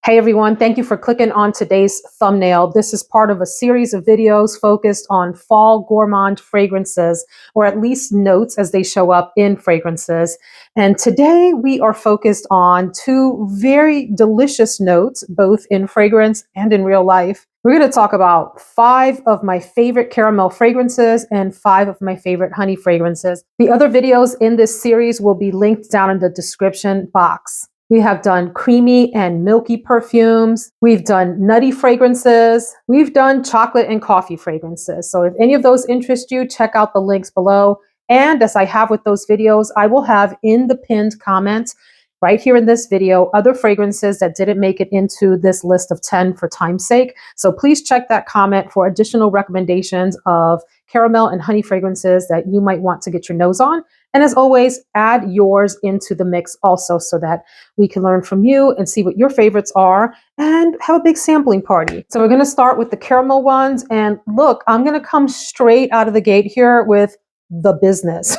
Hey everyone, thank you for clicking on today's thumbnail. This is part of a series of videos focused on fall gourmand fragrances, or at least notes as they show up in fragrances. And today we are focused on two very delicious notes, both in fragrance and in real life. We're going to talk about 5 of my favorite caramel fragrances and 5 of my favorite honey fragrances. The other videos in this series will be linked down in the description box. We have done creamy and milky perfumes. We've done nutty fragrances. We've done chocolate and coffee fragrances. So if any of those interest you, check out the links below. And as I have with those videos, I will have in the pinned comments right here in this video other fragrances that didn't make it into this list of 10 for time's sake. So please check that comment for additional recommendations of caramel and honey fragrances that you might want to get your nose on. And as always, add yours into the mix also so that we can learn from you and see what your favorites are and have a big sampling party. So we're going to start with the caramel ones. And look, I'm going to come straight out of the gate here with the business.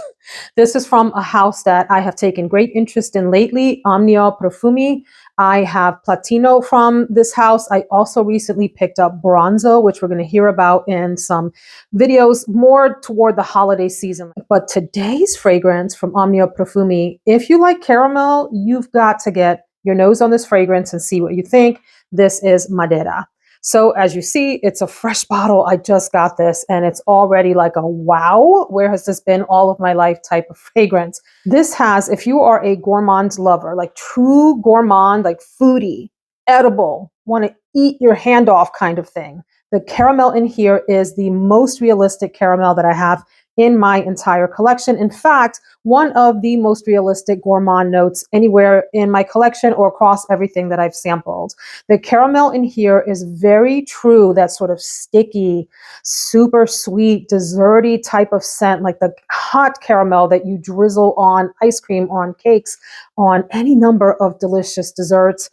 This is from a house that I have taken great interest in lately, Omnia Profumi. I have Platino from this house. I also recently picked up Bronzo, which we're going to hear about in some videos more toward the holiday season. But today's fragrance from Omnia Profumi, if you like caramel, you've got to get your nose on this fragrance and see what you think. This is Madera. So as you see, it's a fresh bottle. I just got this and it's already like a wow, where has this been all of my life type of fragrance. This has, if you are a gourmand lover, like true gourmand, like foodie, edible, want to eat your hand off kind of thing, the caramel in here is the most realistic caramel that I have in my entire collection. In fact, one of the most realistic gourmand notes anywhere in my collection or across everything that I've sampled. The caramel in here is very true, that sort of sticky, super sweet, desserty type of scent, like the hot caramel that you drizzle on ice cream, on cakes, on any number of delicious desserts.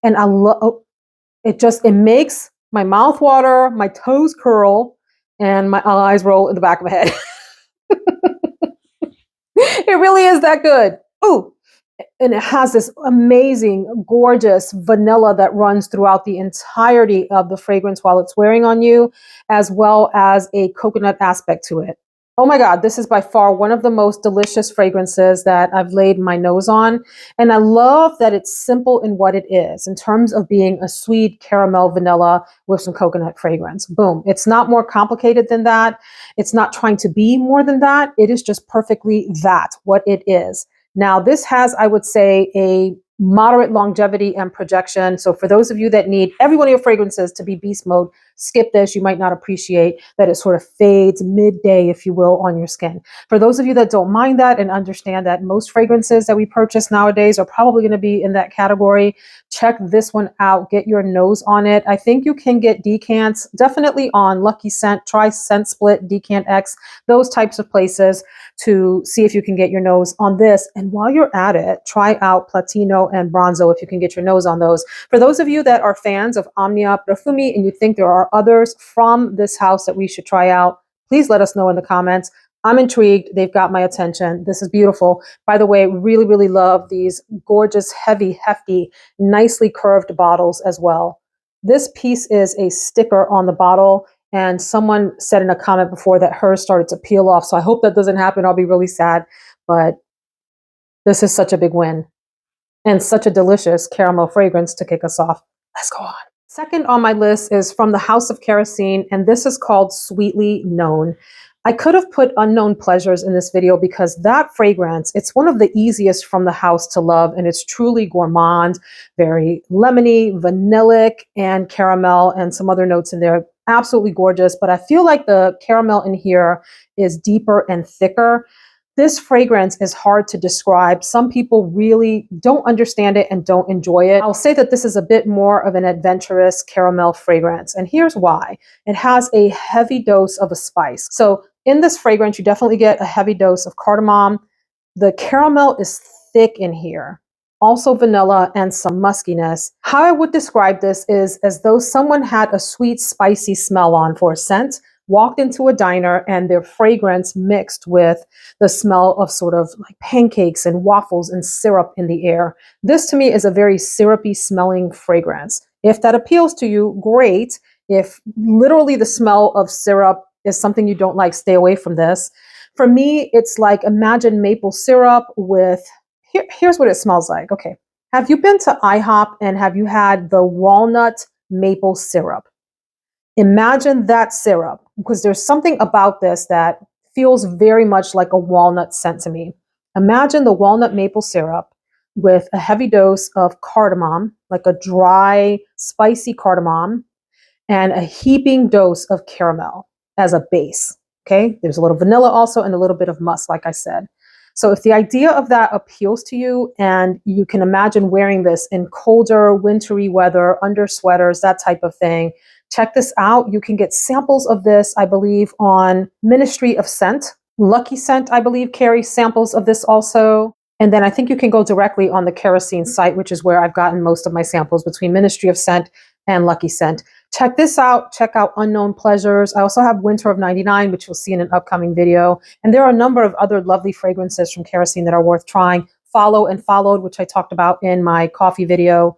And I love it. It makes my mouth water, my toes curl, and my eyes roll in the back of my head. It really is that good. Ooh. And it has this amazing, gorgeous vanilla that runs throughout the entirety of the fragrance while it's wearing on you, as well as a coconut aspect to it. Oh my God, this is by far one of the most delicious fragrances that I've laid my nose on. And I love that it's simple in what it is in terms of being a sweet caramel vanilla with some coconut fragrance. Boom. It's not more complicated than that. It's not trying to be more than that. It is just perfectly that, what it is. Now, this has, I would say, a moderate longevity and projection. So for those of you that need every one of your fragrances to be beast mode, skip this. You might not appreciate that it sort of fades midday, if you will, on your skin. For those of you that don't mind that and understand that most fragrances that we purchase nowadays are probably going to be in that category, check this one out. Get your nose on it. I think you can get decants definitely on Lucky Scent, try Scent Split, Decant X, those types of places to see if you can get your nose on this. And while you're at it, try out Platino and Bronzo if you can get your nose on those. For those of you that are fans of Omnia Profumi and you think there are others from this house that we should try out, please let us know in the comments. I'm intrigued. They've got my attention. This is beautiful. By the way, really, really love these gorgeous, heavy, hefty, nicely curved bottles as well. This piece is a sticker on the bottle, and someone said in a comment before that hers started to peel off. So I hope that doesn't happen. I'll be really sad, but this is such a big win and such a delicious caramel fragrance to kick us off. Let's go on. Second on my list is from the House of Kerosene, and this is called Sweetly Known. I could have put Unknown Pleasures in this video because that fragrance, it's one of the easiest from the house to love, and it's truly gourmand, very lemony, vanillic, and caramel, and some other notes in there. Absolutely gorgeous, but I feel like the caramel in here is deeper and thicker. This fragrance is hard to describe. Some people really don't understand it and don't enjoy it. I'll say that this is a bit more of an adventurous caramel fragrance, and here's why. It has a heavy dose of a spice. So in this fragrance, you definitely get a heavy dose of cardamom. The caramel is thick in here. Also vanilla and some muskiness. How I would describe this is as though someone had a sweet, spicy smell on for a scent, walked into a diner and their fragrance mixed with the smell of sort of like pancakes and waffles and syrup in the air. This to me is a very syrupy smelling fragrance. If that appeals to you, great. If literally the smell of syrup is something you don't like, stay away from this. For me, it's like imagine maple syrup with, here's what it smells like. Okay. Have you been to IHOP and have you had the walnut maple syrup? Imagine that syrup, because there's something about this that feels very much like a walnut scent to me. Imagine the walnut maple syrup with a heavy dose of cardamom, like a dry, spicy cardamom, and a heaping dose of caramel as a base. Okay, there's a little vanilla also and a little bit of musk, like I said. So if the idea of that appeals to you and you can imagine wearing this in colder, wintry weather, under sweaters, that type of thing, check this out. You can get samples of this, I believe, on Ministry of Scent. Lucky Scent, I believe, carries samples of this also. And then I think you can go directly on the Kerosene site, which is where I've gotten most of my samples between Ministry of Scent and Lucky Scent. Check this out. Check out Unknown Pleasures. I also have Winter of 99, which you'll see in an upcoming video. And there are a number of other lovely fragrances from Kerosene that are worth trying. Follow and Followed, which I talked about in my coffee video.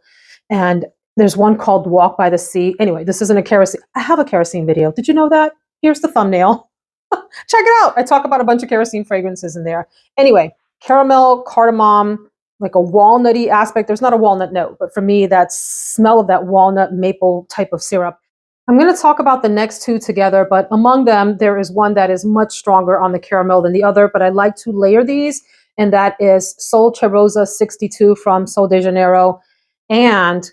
And there's one called Walk by the Sea. Anyway, this isn't a Kerosene. I have a Kerosene video. Did you know that? Here's the thumbnail. Check it out. I talk about a bunch of Kerosene fragrances in there. Anyway, caramel, cardamom, like a walnutty aspect. There's not a walnut note, but for me, that smell of that walnut maple type of syrup. I'm going to talk about the next two together, but among them, there is one that is much stronger on the caramel than the other, but I like to layer these, and that is Sol Cheirosa 62 from Sol de Janeiro and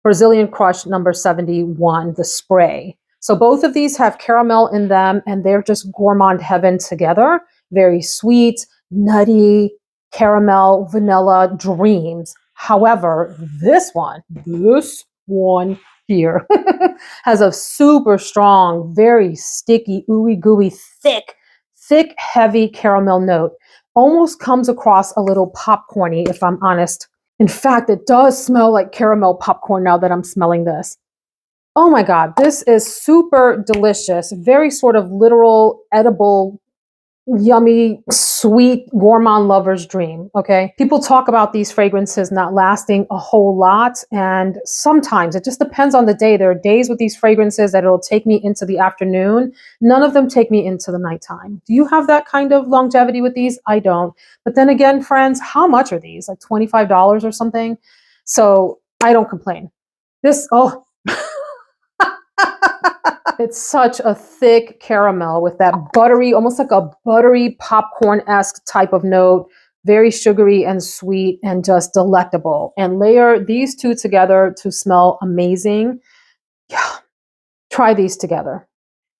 Brazilian Crush number 71, the spray. So both of these have caramel in them, and they're just gourmand heaven together. Very sweet, nutty, caramel, vanilla dreams. However, this one here has a super strong, very sticky, ooey gooey, thick, heavy caramel note. Almost comes across a little popcorny, if I'm honest. In fact, it does smell like caramel popcorn now that I'm smelling this. Oh my God, this is super delicious. Very sort of literal, edible, yummy, sweet, gourmand lover's dream, okay? People talk about these fragrances not lasting a whole lot, and sometimes it just depends on the day. There are days with these fragrances that it'll take me into the afternoon. None of them take me into the nighttime. Do you have that kind of longevity with these? I don't. But then again, friends, how much are these? Like $25 or something? So I don't complain. This, oh, it's such a thick caramel with that buttery, almost like a buttery popcorn-esque type of note. Very sugary and sweet and just delectable. And layer these two together to smell amazing. Yeah, try these together.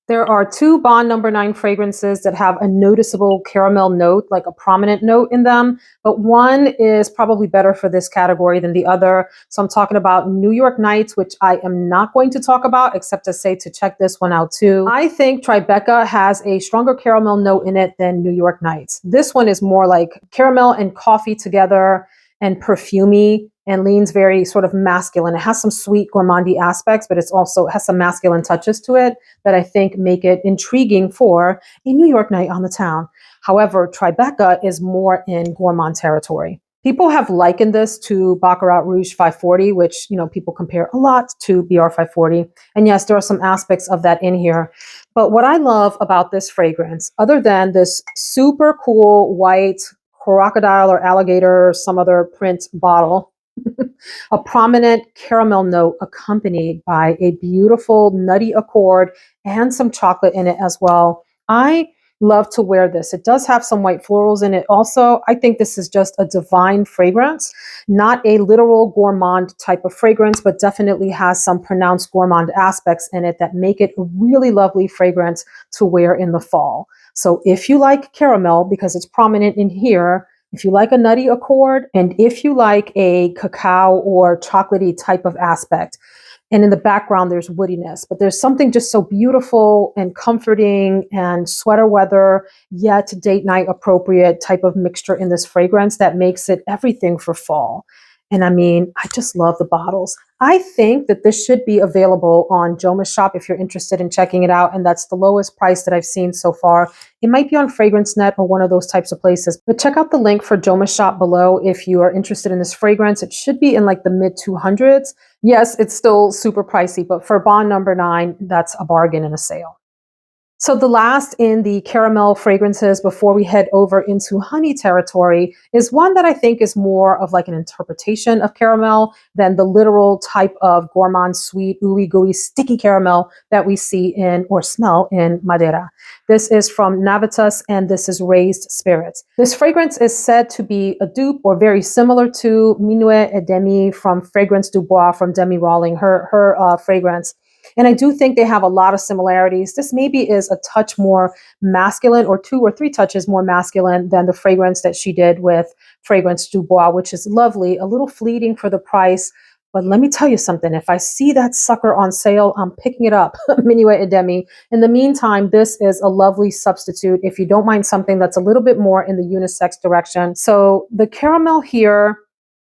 There are two Bond number 9 fragrances that have a noticeable caramel note, like a prominent note in them, but one is probably better for this category than the other. So I'm talking about New York Nights, which I am not going to talk about, except to say to check this one out too. I think Tribeca has a stronger caramel note in it than New York Nights. This one is more like caramel and coffee together and perfumey, and leans very sort of masculine. It has some sweet gourmandy aspects, but it has some masculine touches to it that I think make it intriguing for a New York night on the town. However, Tribeca is more in gourmand territory. People have likened this to Baccarat Rouge 540, which, you know, people compare a lot to BR 540. And yes, there are some aspects of that in here. But what I love about this fragrance, other than this super cool white crocodile or alligator or some other print bottle, a prominent caramel note accompanied by a beautiful nutty accord and some chocolate in it as well. I love to wear this. It does have some white florals in it also. I think this is just a divine fragrance, not a literal gourmand type of fragrance, but definitely has some pronounced gourmand aspects in it that make it a really lovely fragrance to wear in the fall. So if you like caramel, because it's prominent in here, if you like a nutty accord, and if you like a cacao or chocolatey type of aspect, and in the background there's woodiness, but there's something just so beautiful and comforting and sweater weather, yet date night appropriate type of mixture in this fragrance that makes it everything for fall. And I mean, I just love the bottles. I think that this should be available on Joma Shop if you're interested in checking it out. And that's the lowest price that I've seen so far. It might be on FragranceNet or one of those types of places. But check out the link for Joma Shop below if you are interested in this fragrance. It should be in like the mid 200s. Yes, it's still super pricey, but for bond number 9, that's a bargain and a sale. So the last in the caramel fragrances before we head over into honey territory is one that I think is more of like an interpretation of caramel than the literal type of gourmand sweet, ooey gooey, sticky caramel that we see in or smell in Madera. This is from Navitus and this is Raised Spirits. This fragrance is said to be a dupe or very similar to Minuit et Demi from Fragrance du Bois from Demi Rawling, her fragrance. And I do think they have a lot of similarities. This maybe is a touch more masculine or 2 or 3 touches more masculine than the fragrance that she did with Fragrance du Bois, which is lovely, a little fleeting for the price. But let me tell you something. If I see that sucker on sale, I'm picking it up, Minuit et Demi. In the meantime, this is a lovely substitute if you don't mind something that's a little bit more in the unisex direction. So the caramel here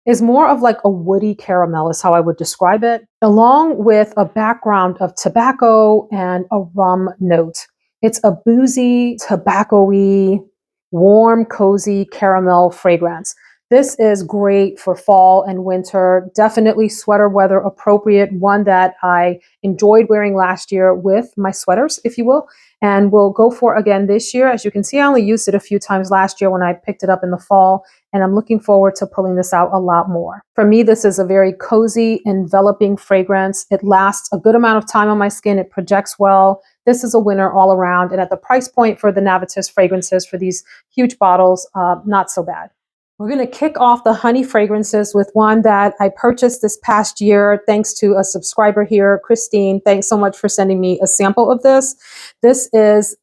is more of like a woody caramel is how I would describe it, along with a background of tobacco and a rum note. It's a boozy, tobacco-y, warm, cozy caramel fragrance. This is great for fall and winter, definitely sweater weather appropriate, one that I enjoyed wearing last year with my sweaters, if you will, and will go for again this year. As you can see, I only used it a few times last year when I picked it up in the fall, and I'm looking forward to pulling this out a lot more. For me, this is a very cozy, enveloping fragrance. It lasts a good amount of time on my skin. It projects well. This is a winner all around, and at the price point for the Navitus fragrances for these huge bottles, not so bad. We're going to kick off the honey fragrances with one that I purchased this past year thanks to a subscriber here, Christine. Thanks so much for sending me a sample of this. This is,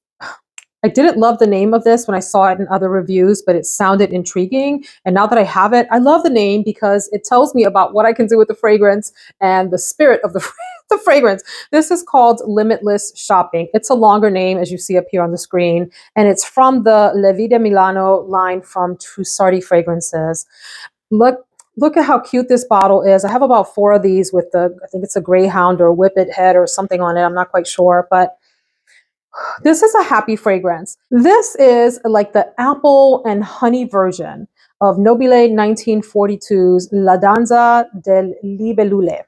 I didn't love the name of this when I saw it in other reviews, but it sounded intriguing. And now that I have it, I love the name because it tells me about what I can do with the fragrance and the spirit of the fragrance. This is called Limitless Shopping. It's a longer name, as you see up here on the screen, and it's from the Le Vita Milano line from Trussardi Fragrances. Look at how cute this bottle is. I have about 4 of these with the, I think it's a Greyhound or Whippet head or something on it. I'm not quite sure, but this is a happy fragrance. This is like the apple and honey version of Nobile 1942's La Danza del Libellule.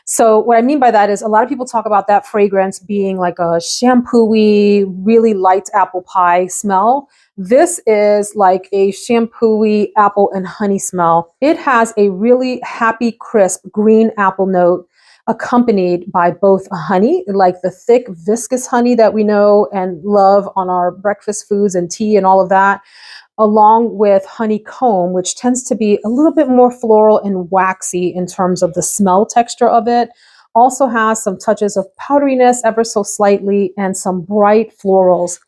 So what I mean by that is a lot of people talk about that fragrance being like a shampoo-y, really light apple pie smell. This is like a shampoo-y apple and honey smell. It has a really happy, crisp green apple note accompanied by both honey, like the thick, viscous honey that we know and love on our breakfast foods and tea and all of that, along with honeycomb, which tends to be a little bit more floral and waxy in terms of the smell texture of it. Also has some touches of powderiness ever so slightly and some bright florals.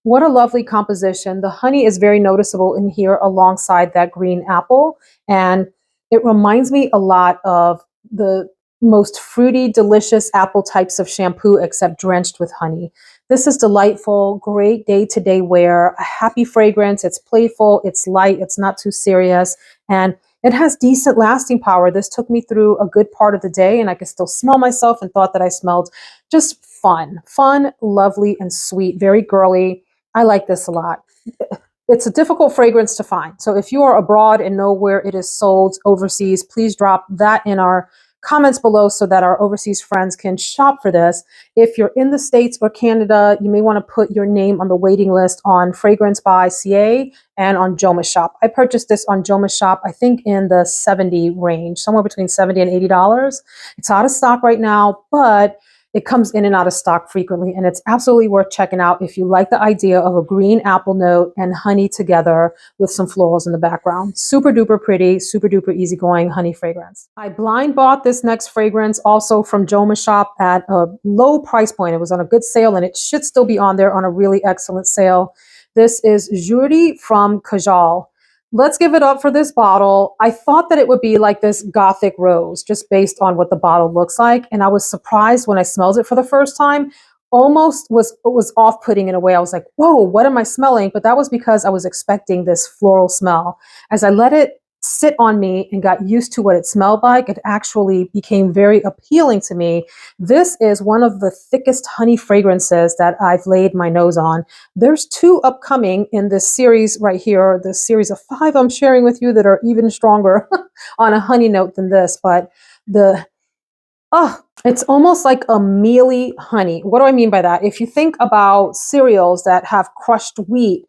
What a lovely composition. The honey is very noticeable in here alongside that green apple. And it reminds me a lot of the most fruity, delicious apple types of shampoo, except drenched with honey. This is delightful, great day-to-day wear, a happy fragrance. It's playful, it's light, it's not too serious, and it has decent lasting power. This took me through a good part of the day, and I could still smell myself and thought that I smelled just fun, lovely, and sweet, very girly. I like this a lot. It's a difficult fragrance to find. So if you are abroad and know where it is sold overseas, please drop that in our comments below so that our overseas friends can shop for this. If you're in the States or Canada, you may want to put your name on the waiting list on Fragrance by CA and on Joma Shop. I purchased this on Joma Shop, I think in the 70 range, somewhere between $70 and $80. It's out of stock right now, but it comes in and out of stock frequently, and it's absolutely worth checking out if you like the idea of a green apple note and honey together with some florals in the background. Super duper pretty, super duper easygoing honey fragrance. I blind bought this next fragrance also from Joma Shop at a low price point. It was on a good sale, and it should still be on there on a really excellent sale. This is Joorie from Kajal. Let's give it up for this bottle. I thought that it would be like this gothic rose, just based on what the bottle looks like. And I was surprised when I smelled it for the first time. Almost was off-putting in a way. I was like, whoa, what am I smelling? But that was because I was expecting this floral smell. As I let it sit on me and got used to what it smelled like, it actually became very appealing to me. This is one of the thickest honey fragrances that I've laid my nose on. There's 2 upcoming in this series right here, the series of 5 I'm sharing with you that are even stronger on a honey note than this. But it's almost like a mealy honey. What do I mean by that? If you think about cereals that have crushed wheat,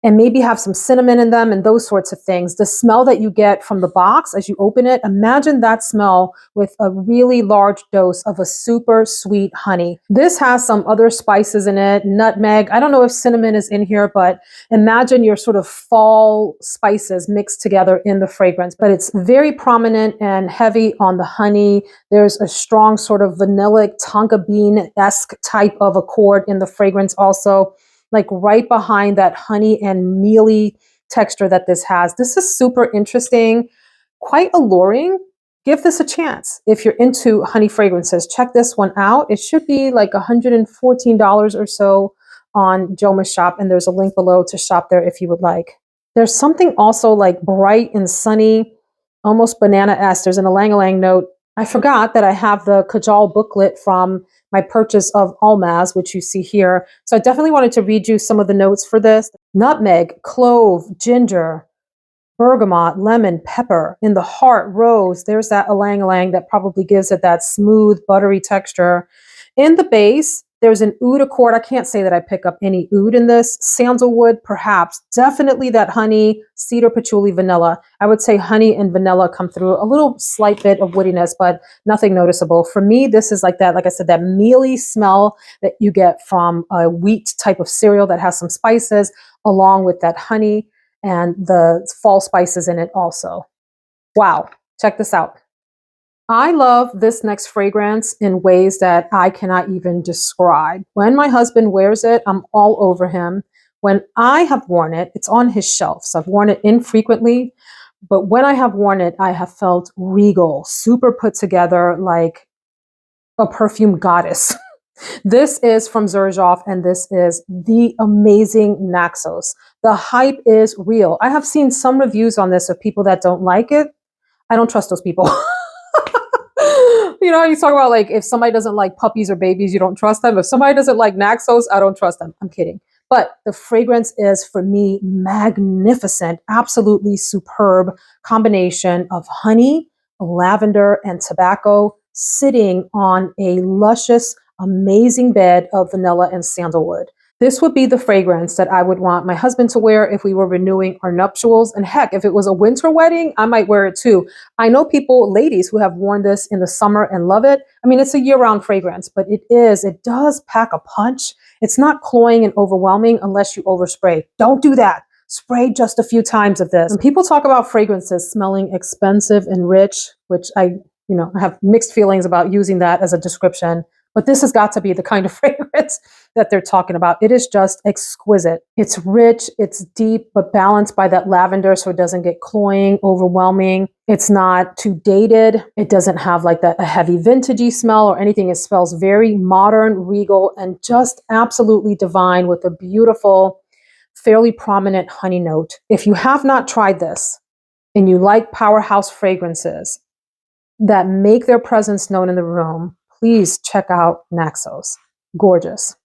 and maybe have some cinnamon in them and those sorts of things. The smell that you get from the box as you open it, imagine that smell with a really large dose of a super sweet honey. This has some other spices in it, nutmeg. I don't know if cinnamon is in here, but imagine your sort of fall spices mixed together in the fragrance. But it's very prominent and heavy on the honey. There's a strong sort of vanillic tonka bean-esque type of accord in the fragrance also, like right behind that honey and mealy texture that this has. This is super interesting, quite alluring. Give this a chance. If you're into honey fragrances, check this one out. It should be like $114 or so on Joma's shop, and there's a link below to shop there if you would like. There's something also like bright and sunny, almost banana-esque. There's an ylang-ylang note. I forgot that I have the Kajal booklet from my purchase of Almaz, which you see here. So I definitely wanted to read you some of the notes for this. Nutmeg, clove, ginger, bergamot, lemon, pepper. In the heart, rose. There's that ylang-ylang that probably gives it that smooth, buttery texture. In the base, there's an oud accord. I can't say that I pick up any oud in this. Sandalwood, perhaps. Definitely that honey, cedar, patchouli, vanilla. I would say honey and vanilla come through. A little slight bit of woodiness, but nothing noticeable. For me, this is like that, like I said, that mealy smell that you get from a wheat type of cereal that has some spices, along with that honey and the fall spices in it also. Wow, check this out. I love this next fragrance in ways that I cannot even describe. When my husband wears it, I'm all over him. When I have worn it, it's on his shelf. So I've worn it infrequently, but when I have worn it, I have felt regal, super put together, like a perfume goddess. This is from Xerjoff, and this is the amazing Naxos. The hype is real. I have seen some reviews on this of people that don't like it. I don't trust those people. You know, you talk about like if somebody doesn't like puppies or babies, you don't trust them. If somebody doesn't like Naxos, I don't trust them. I'm kidding. But the fragrance is, for me, magnificent, absolutely superb combination of honey, lavender, and tobacco sitting on a luscious, amazing bed of vanilla and sandalwood. This would be the fragrance that I would want my husband to wear if we were renewing our nuptials. And heck, if it was a winter wedding, I might wear it too. I know people, ladies, who have worn this in the summer and love it. I mean, it's a year-round fragrance, but it does pack a punch. It's not cloying and overwhelming unless you overspray. Don't do that. Spray just a few times of this. When people talk about fragrances smelling expensive and rich, which I have mixed feelings about using that as a description, but this has got to be the kind of fragrance that they're talking about. It is just exquisite. It's rich, it's deep, but balanced by that lavender so it doesn't get cloying, overwhelming. It's not too dated. It doesn't have like a heavy vintagey smell or anything. It smells very modern, regal, and just absolutely divine with a beautiful, fairly prominent honey note. If you have not tried this and you like powerhouse fragrances that make their presence known in the room, please check out Naxos. Gorgeous.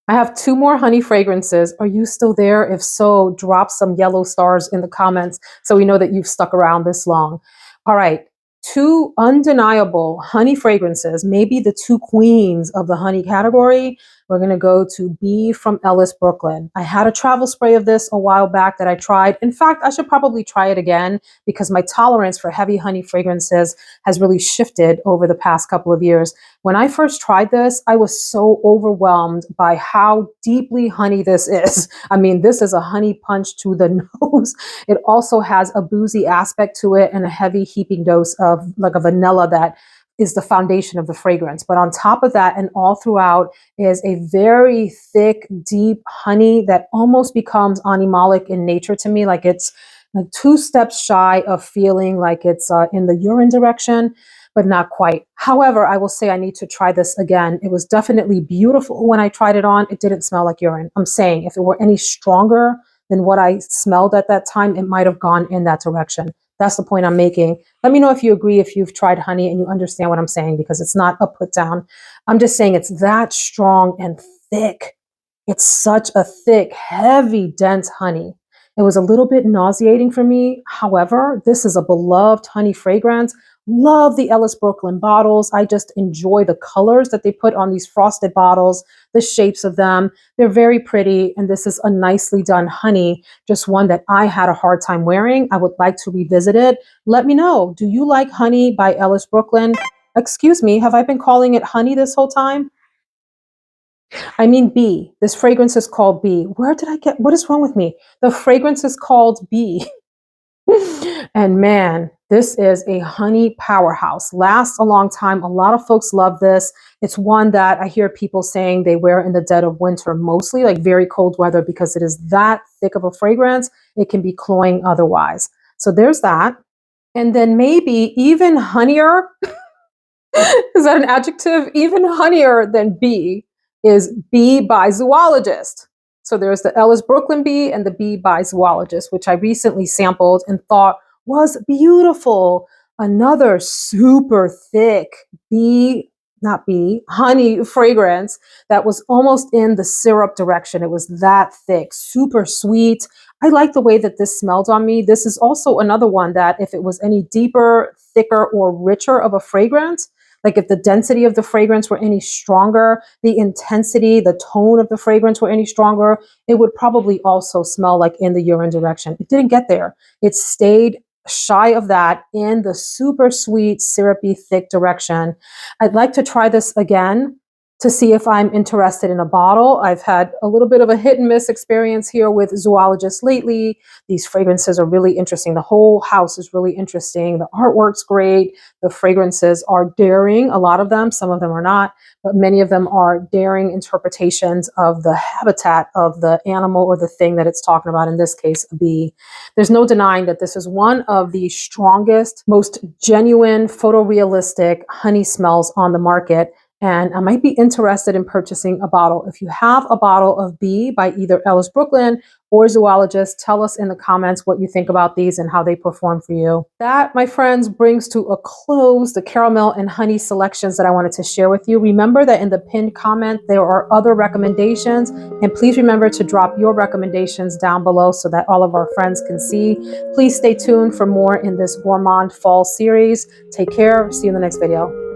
I have 2 more honey fragrances. Are you still there? If so, drop some yellow stars in the comments so we know that you've stuck around this long. All right. 2 undeniable honey fragrances, maybe the 2 queens of the honey category. We're going to go to B from Ellis Brooklyn. I had a travel spray of this a while back that I tried. In fact, I should probably try it again because my tolerance for heavy honey fragrances has really shifted over the past couple of years. When I first tried this, I was so overwhelmed by how deeply honey this is. I mean, this is a honey punch to the nose. It also has a boozy aspect to it and a heavy heaping dose of like a vanilla that is the foundation of the fragrance. But on top of that and all throughout is a very thick, deep honey that almost becomes animalic in nature to me. Like it's like 2 steps shy of feeling like it's in the urine direction, but not quite. However, I will say I need to try this again. It was definitely beautiful when I tried it on. It didn't smell like urine. I'm saying if it were any stronger, than what I smelled at that time, it might have gone in that direction. That's the point I'm making. Let me know if you agree, if you've tried honey and you understand what I'm saying, because it's not a put down. I'm just saying it's that strong and thick. It's such a thick, heavy, dense honey. It was a little bit nauseating for me. However, this is a beloved honey fragrance. Love the Ellis Brooklyn bottles. I just enjoy the colors that they put on these frosted bottles, the shapes of them. They're very pretty, and this is a nicely done honey, just one that I had a hard time wearing. I would like to revisit it. Let me know. Do you like Honey by Ellis Brooklyn? Excuse me, have I been calling it honey this whole time? I mean bee. This fragrance is called bee. Where did I get, what is wrong with me? The fragrance is called bee. And man, this is a honey powerhouse. Lasts a long time. A lot of folks love this. It's one that I hear people saying they wear in the dead of winter, mostly like very cold weather, because it is that thick of a fragrance. It can be cloying otherwise. So there's that. And then maybe even honeyer. Is that an adjective? Even honeyer than bee is Bee by Zoologist. So there's the Ellis Brooklyn bee and the Bee by Zoologist, which I recently sampled and thought was beautiful. Another super thick bee, not bee, honey fragrance that was almost in the syrup direction. It was that thick, super sweet. I like the way that this smelled on me. This is also another one that if it was any deeper, thicker, or richer of a fragrance, like if the density of the fragrance were any stronger, the intensity, the tone of the fragrance were any stronger, it would probably also smell like in the urine direction. It didn't get there. It stayed shy of that in the super sweet, syrupy, thick direction. I'd like to try this again to see if I'm interested in a bottle. I've had a little bit of a hit and miss experience here with Zoologist lately. These fragrances are really interesting. The whole house is really interesting. The artwork's great. The fragrances are daring, a lot of them. Some of them are not, but many of them are daring interpretations of the habitat of the animal or the thing that it's talking about, in this case, a bee. There's no denying that this is one of the strongest, most genuine, photorealistic honey smells on the market. And I might be interested in purchasing a bottle. If you have a bottle of Bee by either Ellis Brooklyn or Zoologist, tell us in the comments what you think about these and how they perform for you. That, my friends, brings to a close the caramel and honey selections that I wanted to share with you. Remember that in the pinned comment, there are other recommendations. And please remember to drop your recommendations down below so that all of our friends can see. Please stay tuned for more in this Gourmand Fall series. Take care. See you in the next video.